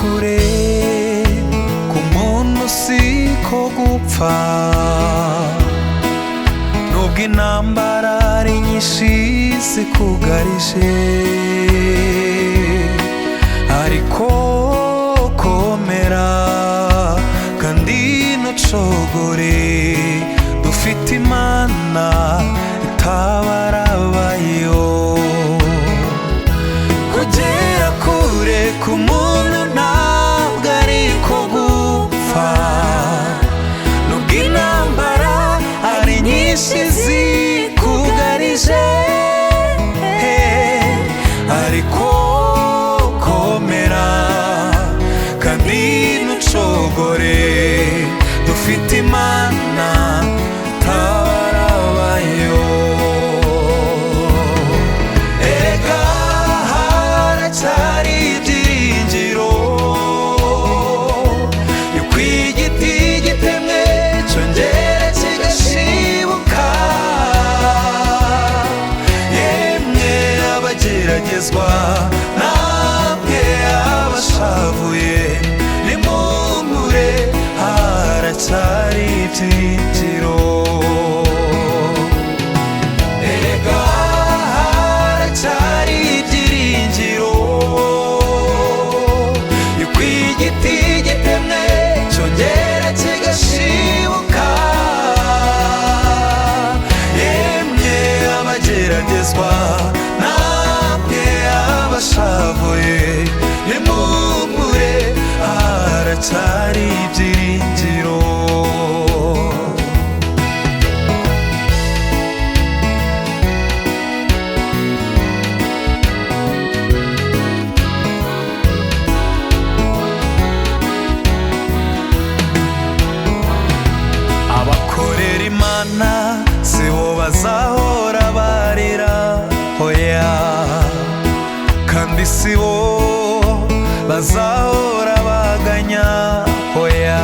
kure ku muntu siko gupfa, nubwo intambara ari nyinshi zikugarije, ariko komera kandi ntucogore, dufite Imana itabarabayo. Kugera kure ku muntu ntabwo ariko gupfa, nubwo intambara ari nyinshi zikugarije, ariko komera kandi ntucogore, dufite Imana itabarabayo. Erega haracyari ibyiringiro yuko igiti gitemwe cyongera kigashibuka. Yemwe abageragezwa namwe abashavuye, nimuhumure haracyari ibyiringiro. Erega haracyari ibyiringiro yuko igiti gitemwe cyongera kigashibuka. Yemwe abageragezwa namwe abashavuye, nimuhumure haracyari ibyiringiro. Abakorera Imana si bo bazahora barira, oya, kandi si bo bazahora baganya, oya.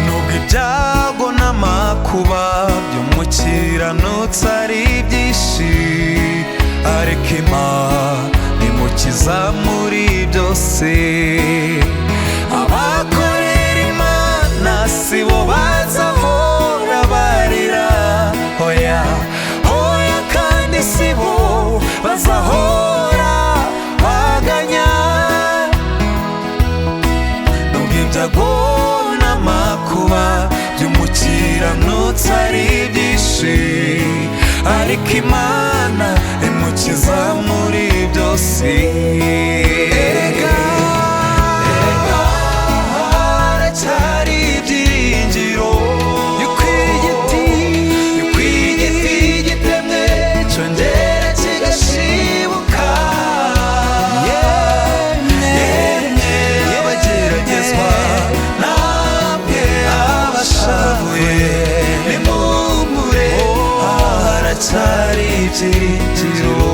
Nubwo ibyago n'amakuba by'umukiranutsi ari byinshi, ariko Imana imukiza muri byose. Abakorera Imana si bo bazahora barira, oya, oya, kandi si bo bazahora baganya. Nubwo ibyago n'amakuba by'umukiranutsi ari byinshi, ariko Imana imukiza muri byose. Erega haracyari ibyiringiro yuko igiti gitemwe cyongera kigashibuka. Yemwe abageragezwa namwe abashavuye, nimuhumure haracyari ibyiringiro.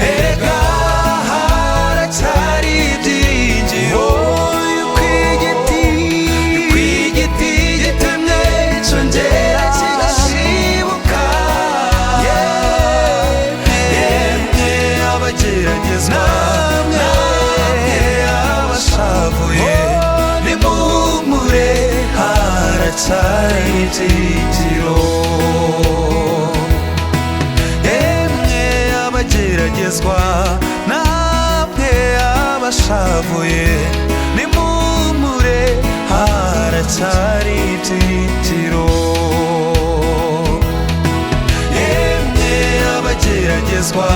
Erega haracyari ibyiringiro yuko igiti gitemwe cyongera kigashibuka. Yemwe abageragezwa namwe abashavuye, nimuhumure haracyari ibyiringiro. Yemwe abageragezwa namwe abashavuye, nimuhumure haracyari ibyiringiro. Yemwe abageragezwa